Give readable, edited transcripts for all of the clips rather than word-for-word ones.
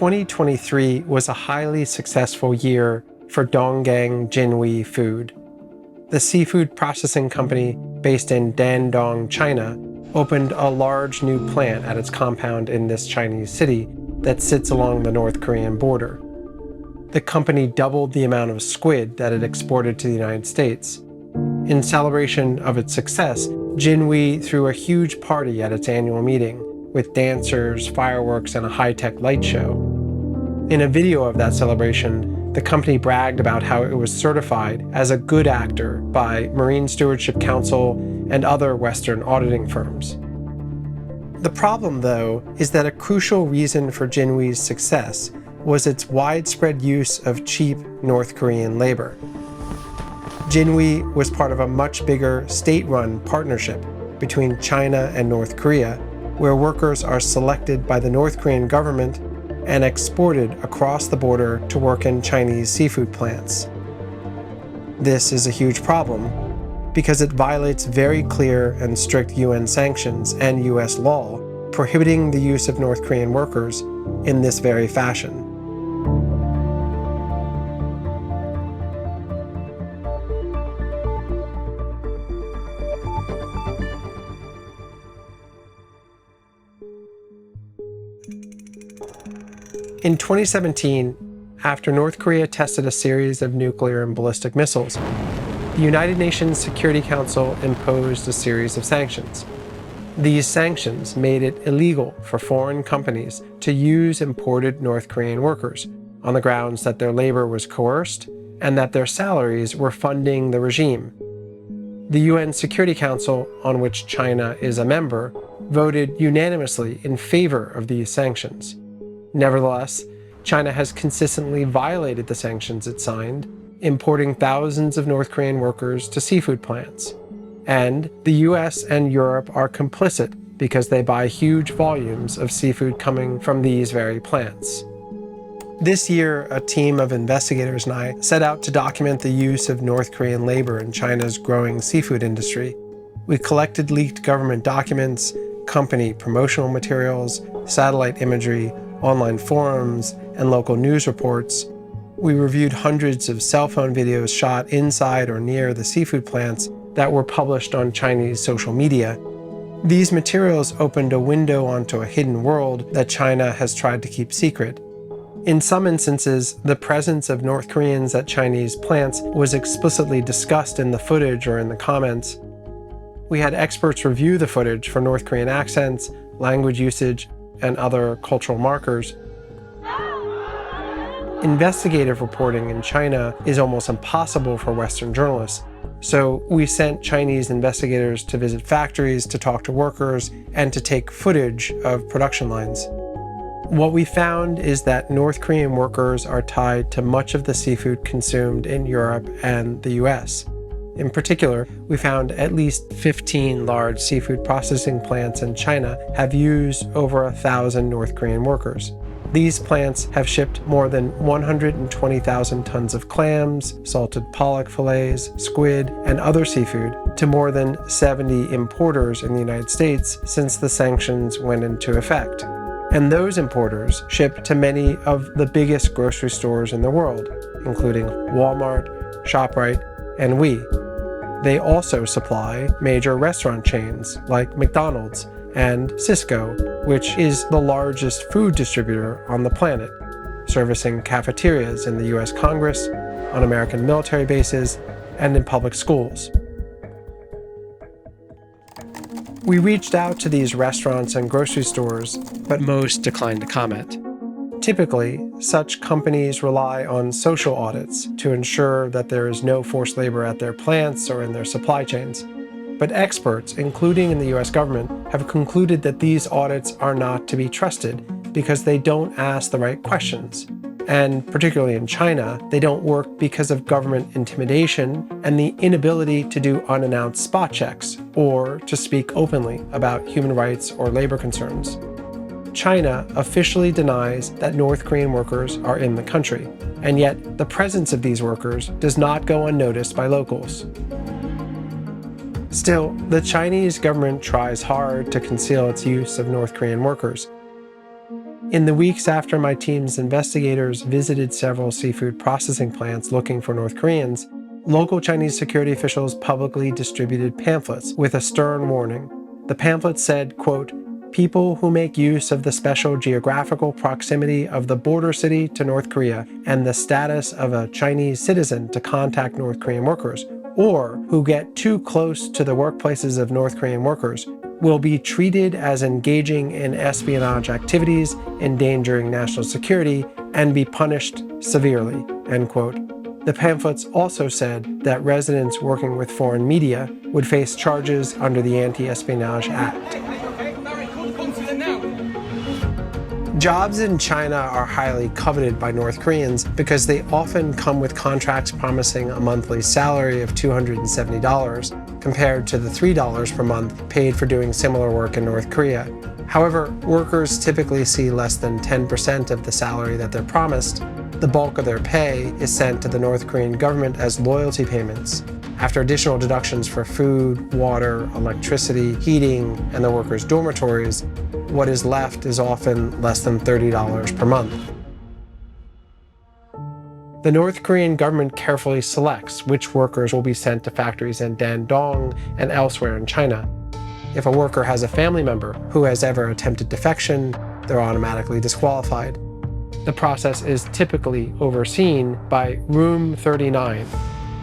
2023 was a highly successful year for Donggang Jinhui Food. The seafood processing company based in Dandong, China, opened a large new plant at its compound in this Chinese city that sits along the North Korean border. The company doubled the amount of squid that it exported to the United States. In celebration of its success, Jinhui threw a huge party at its annual meeting, with dancers, fireworks, and a high-tech light show. In a video of that celebration, the company bragged about how it was certified as a good actor by Marine Stewardship Council and other Western auditing firms. The problem, though, is that a crucial reason for Jinhui's success was its widespread use of cheap North Korean labor. Jinhui was part of a much bigger state-run partnership between China and North Korea, where workers are selected by the North Korean government and exported across the border to work in Chinese seafood plants. This is a huge problem because it violates very clear and strict UN sanctions and US law prohibiting the use of North Korean workers in this very fashion. In 2017, after North Korea tested a series of nuclear and ballistic missiles, the United Nations Security Council imposed a series of sanctions. These sanctions made it illegal for foreign companies to use imported North Korean workers on the grounds that their labor was coerced and that their salaries were funding the regime. The UN Security Council, on which China is a member, voted unanimously in favor of these sanctions. Nevertheless, China has consistently violated the sanctions it signed, importing thousands of North Korean workers to seafood plants. And the US and Europe are complicit because they buy huge volumes of seafood coming from these very plants. This year, a team of investigators and I set out to document the use of North Korean labor in China's growing seafood industry. We collected leaked government documents, company promotional materials, satellite imagery, online forums, and local news reports. We reviewed hundreds of cell phone videos shot inside or near the seafood plants that were published on Chinese social media. These materials opened a window onto a hidden world that China has tried to keep secret. In some instances, the presence of North Koreans at Chinese plants was explicitly discussed in the footage or in the comments. We had experts review the footage for North Korean accents, language usage, and other cultural markers. Investigative reporting in China is almost impossible for Western journalists, so we sent Chinese investigators to visit factories, to talk to workers, and to take footage of production lines. What we found is that North Korean workers are tied to much of the seafood consumed in Europe and the US. In particular, we found at least 15 large seafood processing plants in China have used over 1,000 North Korean workers. These plants have shipped more than 120,000 tons of clams, salted pollock fillets, squid, and other seafood to more than 70 importers in the United States since the sanctions went into effect. And those importers ship to many of the biggest grocery stores in the world, including Walmart, ShopRite, and We. They also supply major restaurant chains like McDonald's and Cisco, which is the largest food distributor on the planet, servicing cafeterias in the US Congress, on American military bases, and in public schools. We reached out to these restaurants and grocery stores, but most declined to comment. Typically, such companies rely on social audits to ensure that there is no forced labor at their plants or in their supply chains. But experts, including in the US government, have concluded that these audits are not to be trusted because they don't ask the right questions. And particularly in China, they don't work because of government intimidation and the inability to do unannounced spot checks or to speak openly about human rights or labor concerns. China officially denies that North Korean workers are in the country, and yet the presence of these workers does not go unnoticed by locals. Still, the Chinese government tries hard to conceal its use of North Korean workers. In the weeks after my team's investigators visited several seafood processing plants looking for North Koreans, local Chinese security officials publicly distributed pamphlets with a stern warning. The pamphlets said, quote, "People who make use of the special geographical proximity of the border city to North Korea and the status of a Chinese citizen to contact North Korean workers, or who get too close to the workplaces of North Korean workers, will be treated as engaging in espionage activities, endangering national security, and be punished severely," end quote. The pamphlets also said that residents working with foreign media would face charges under the Anti-Espionage Act. Jobs in China are highly coveted by North Koreans because they often come with contracts promising a monthly salary of $270 compared to the $3 per month paid for doing similar work in North Korea. However, workers typically see less than 10% of the salary that they're promised. The bulk of their pay is sent to the North Korean government as loyalty payments. After additional deductions for food, water, electricity, heating, and the workers' dormitories, what is left is often less than $30 per month. The North Korean government carefully selects which workers will be sent to factories in Dandong and elsewhere in China. If a worker has a family member who has ever attempted defection, they're automatically disqualified. The process is typically overseen by Room 39,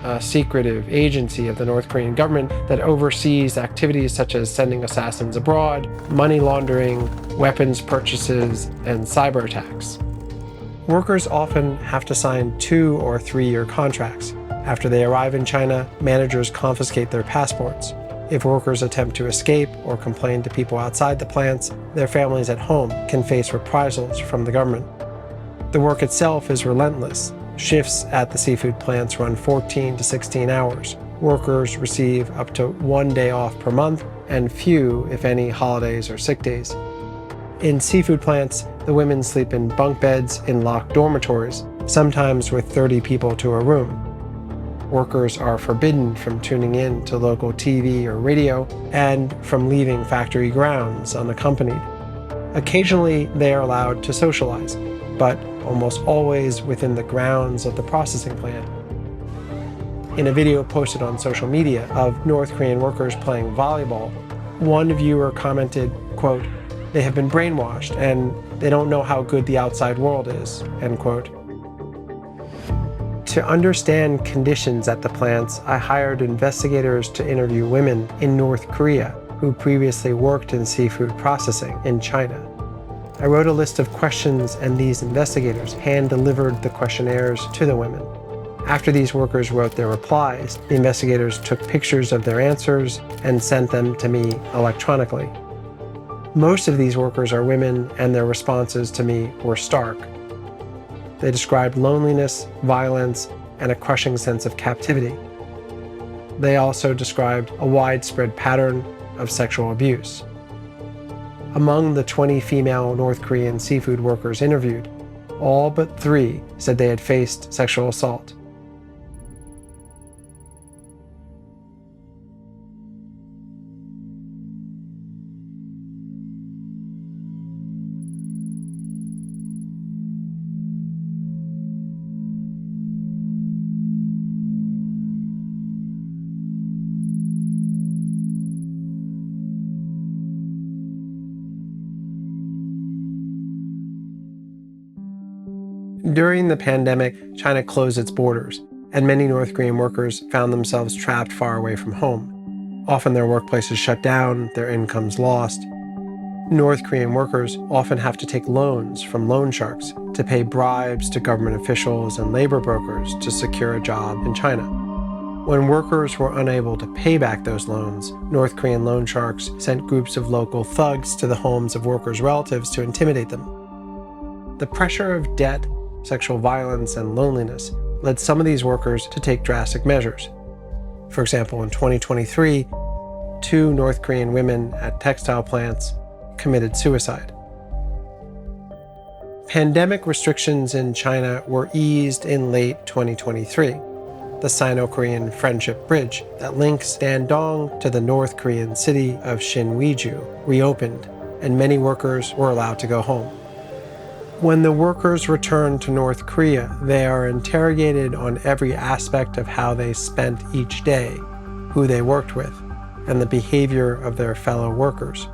a secretive agency of the North Korean government that oversees activities such as sending assassins abroad, money laundering, weapons purchases, and cyber attacks. Workers often have to sign 2- or 3-year contracts. After they arrive in China, managers confiscate their passports. If workers attempt to escape or complain to people outside the plants, their families at home can face reprisals from the government. The work itself is relentless. Shifts at the seafood plants run 14 to 16 hours. Workers receive up to 1 day off per month, and few, if any, holidays or sick days. In seafood plants, the women sleep in bunk beds in locked dormitories, sometimes with 30 people to a room. Workers are forbidden from tuning in to local TV or radio, and from leaving factory grounds unaccompanied. Occasionally, they are allowed to socialize, but almost always within the grounds of the processing plant. In a video posted on social media of North Korean workers playing volleyball, one viewer commented, quote, "They have been brainwashed and they don't know how good the outside world is," end quote. To understand conditions at the plants, I hired investigators to interview women in North Korea who previously worked in seafood processing in China. I wrote a list of questions, and these investigators hand-delivered the questionnaires to the women. After these workers wrote their replies, the investigators took pictures of their answers and sent them to me electronically. Most of these workers are women, and their responses to me were stark. They described loneliness, violence, and a crushing sense of captivity. They also described a widespread pattern of sexual abuse. Among the 20 female North Korean seafood workers interviewed, all but 3 said they had faced sexual assault. During the pandemic, China closed its borders, and many North Korean workers found themselves trapped far away from home. Often their workplaces shut down, their incomes lost. North Korean workers often have to take loans from loan sharks to pay bribes to government officials and labor brokers to secure a job in China. When workers were unable to pay back those loans, North Korean loan sharks sent groups of local thugs to the homes of workers' relatives to intimidate them. The pressure of debt, sexual violence, and loneliness led some of these workers to take drastic measures. For example, in 2023, 2 North Korean women at textile plants committed suicide. Pandemic restrictions in China were eased in late 2023. The Sino-Korean Friendship Bridge that links Dandong to the North Korean city of Shinwiju reopened, and many workers were allowed to go home. When the workers return to North Korea, they are interrogated on every aspect of how they spent each day, who they worked with, and the behavior of their fellow workers.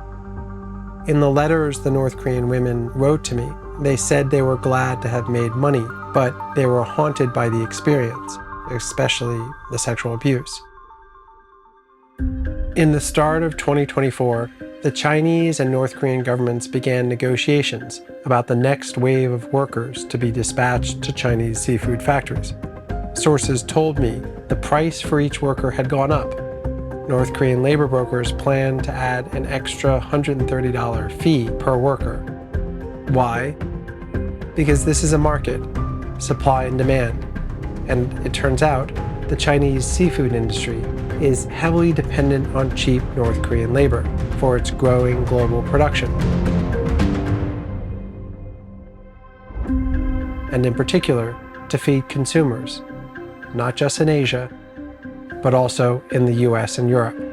In the letters the North Korean women wrote to me, they said they were glad to have made money, but they were haunted by the experience, especially the sexual abuse. In the start of 2024, the Chinese and North Korean governments began negotiations about the next wave of workers to be dispatched to Chinese seafood factories. Sources told me the price for each worker had gone up. North Korean labor brokers planned to add an extra $130 fee per worker. Why? Because this is a market, supply and demand, and it turns out the Chinese seafood industry is heavily dependent on cheap North Korean labor for its growing global production. And in particular, to feed consumers, not just in Asia, but also in the US and Europe.